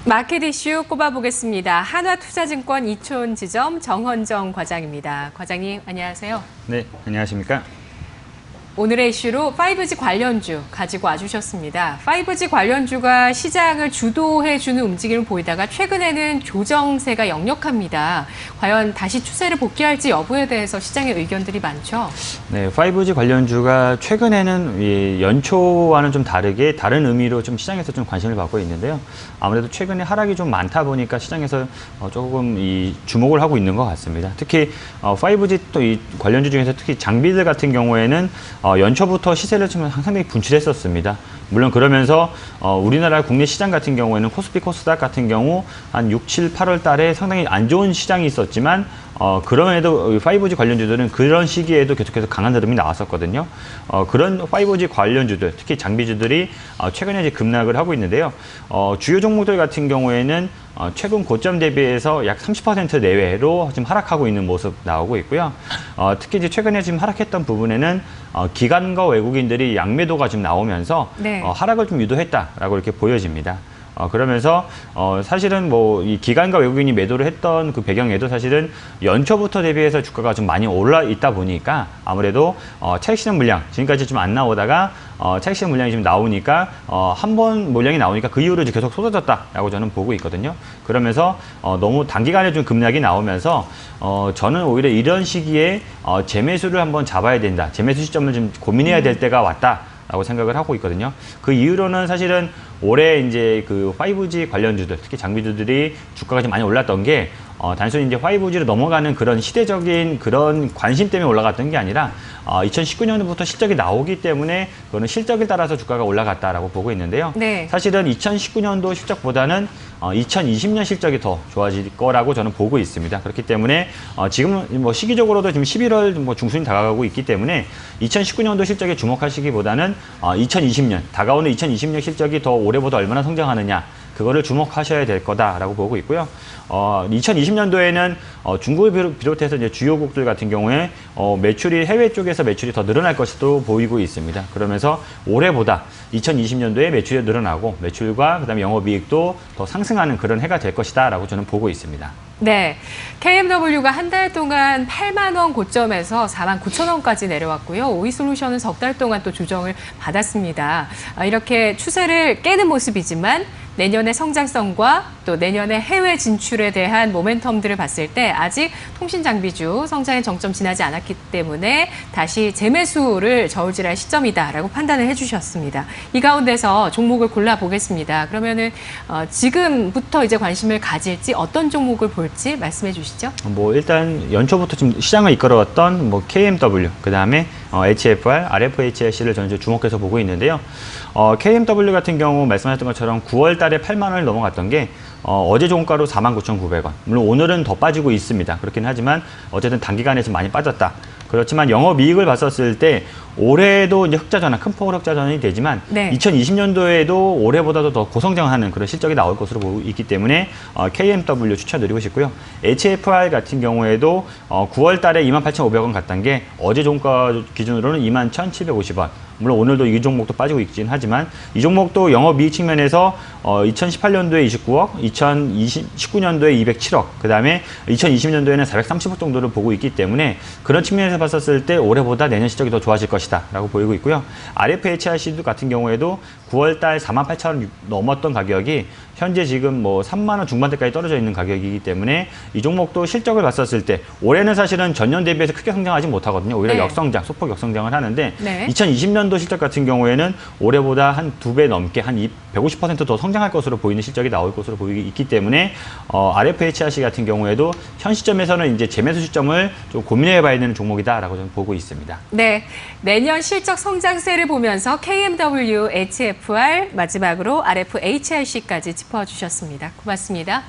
마켓 이슈 꼽아보겠습니다. 한화투자증권 이촌지점 정헌정 과장입니다. 과장님, 안녕하세요. 네, 안녕하십니까? 오늘의 이슈로 5G 관련주 가지고 와주셨습니다. 5G 관련주가 시장을 주도해주는 움직임을 보이다가 최근에는 조정세가 역력합니다. 과연 다시 추세를 복귀할지 여부에 대해서 시장의 의견들이 많죠? 네, 5G 관련주가 최근에는 이 연초와는 좀 다르게 다른 의미로 좀 시장에서 좀 관심을 받고 있는데요. 아무래도 최근에 하락이 좀 많다 보니까 시장에서 조금 주목을 하고 있는 것 같습니다. 특히 5G 또 이 관련주 중에서 특히 장비들 같은 경우에는 연초부터 시세를 좀 상당히 분출했었습니다. 물론 그러면서 우리나라 국내 시장 같은 경우에는 코스피 코스닥 같은 경우 한 6, 7, 8월 달에 상당히 안 좋은 시장이 있었지만 그럼에도 5G 관련주들은 그런 시기에도 계속해서 강한 흐름이 나왔었거든요. 그런 5G 관련주들, 특히 장비주들이 최근에 이제 급락을 하고 있는데요. 주요 종목들 같은 경우에는 최근 고점 대비해서 약 30% 내외로 지금 하락하고 있는 모습 나오고 있고요. 특히 이제 최근에 지금 하락했던 부분에는 기관과 외국인들이 양매도가 지금 나오면서 네. 하락을 좀 유도했다라고 이렇게 보여집니다. 그러면서 사실은 뭐 이 기관과 외국인이 매도를 했던 그 배경에도 사실은 연초부터 대비해서 주가가 좀 많이 올라 있다 보니까 아무래도 차익 실현 물량 지금까지 좀 안 나오다가 차익 실현 물량이 좀 나오니까 한 번 물량이 나오니까 그 이후로 계속 쏟아졌다라고 저는 보고 있거든요. 그러면서 너무 단기간에 좀 급락이 나오면서 저는 오히려 이런 시기에 재매수를 한번 잡아야 된다. 재매수 시점을 좀 고민해야 될 때가 왔다. 라고 생각을 하고 있거든요. 그 이후로는 사실은 올해 이제 그 5G 관련주들, 특히 장비주들이 주가가 좀 많이 올랐던 게 단순히 이제 5G로 넘어가는 그런 시대적인 그런 관심 때문에 올라갔던 게 아니라 2019년부터 실적이 나오기 때문에 그거는 실적에 따라서 주가가 올라갔다라고 보고 있는데요. 네. 사실은 2019년도 실적보다는 2020년 실적이 더 좋아질 거라고 저는 보고 있습니다. 그렇기 때문에 지금 뭐 시기적으로도 지금 11월 뭐 중순이 다가가고 있기 때문에 2019년도 실적에 주목하시기보다는 2020년 다가오는 2020년 실적이 더 올해보다 얼마나 성장하느냐. 그거를 주목하셔야 될 거다라고 보고 있고요. 2020년도에는 중국을 비롯해서 이제 주요국들 같은 경우에 매출이 해외 쪽에서 매출이 더 늘어날 것으로 보이고 있습니다. 그러면서 올해보다 2020년도에 매출이 늘어나고 매출과 그다음에 영업이익도 더 상승하는 그런 해가 될 것이다라고 저는 보고 있습니다. 네, KMW가 한 달 동안 8만 원 고점에서 4만 9천 원까지 내려왔고요. 오이솔루션은 석 달 동안 또 조정을 받았습니다. 이렇게 추세를 깨는 모습이지만 내년의 성장성과 또 내년의 해외 진출에 대한 모멘텀들을 봤을 때 아직 통신장비주 성장의 정점 지나지 않았기 때문에 다시 재매수를 저울질할 시점이다라고 판단을 해주셨습니다. 이 가운데서 종목을 골라보겠습니다. 그러면은 지금부터 이제 관심을 가질지 어떤 종목을 볼지 말씀해 주시죠. 뭐 일단 연초부터 지금 시장을 이끌어왔던 뭐 KMW, 그 다음에 HFR, RFHLC를 저는 주목해서 보고 있는데요. KMW 같은 경우 말씀하셨던 것처럼 9월 달에 8만 원을 넘어갔던 게 어제 종가로 49,900원. 물론 오늘은 더 빠지고 있습니다. 그렇긴 하지만 어쨌든 단기간에 좀 많이 빠졌다. 그렇지만 영업이익을 봤었을 때 올해도 이제 흑자 전환, 큰 폭으로 흑자 전환이 되지만 네. 2020년도에도 올해보다도 더 고성장하는 그런 실적이 나올 것으로 보고 있기 때문에 KMW 추천드리고 싶고요. HFR 같은 경우에도 9월 달에 28,500원 갔던 게 어제 종가 기준으로는 21,750원. 물론 오늘도 이 종목도 빠지고 있긴 하지만 이 종목도 영업이익 측면에서 2018년도에 29억, 2019년도에 207억, 그 다음에 2020년도에는 430억 정도를 보고 있기 때문에 그런 측면에서 봤었을 때 올해보다 내년 실적이 더 좋아질 것이다 라고 보이고 있고요. RFHRC 같은 경우에도 9월달 48,000원 넘었던 가격이 현재 지금 뭐 3만 원 중반대까지 떨어져 있는 가격이기 때문에 이 종목도 실적을 봤었을 때 올해는 사실은 전년 대비해서 크게 성장하지 못하거든요. 오히려 네. 역성장, 소폭 역성장을 하는데 네. 2020년도 실적 같은 경우에는 올해보다 한 2배 넘게 한 150% 더 성장할 것으로 보이는 실적이 나올 것으로 보이기 때문에 RFHRC 같은 경우에도 현 시점에서는 이제 재매수 시점을 좀 고민해 봐야 되는 종목이다라고 저는 보고 있습니다. 네, 내년 실적 성장세를 보면서 KMW, HFR, 마지막으로 RFHRC까지 짚어주셨습니다. 고맙습니다.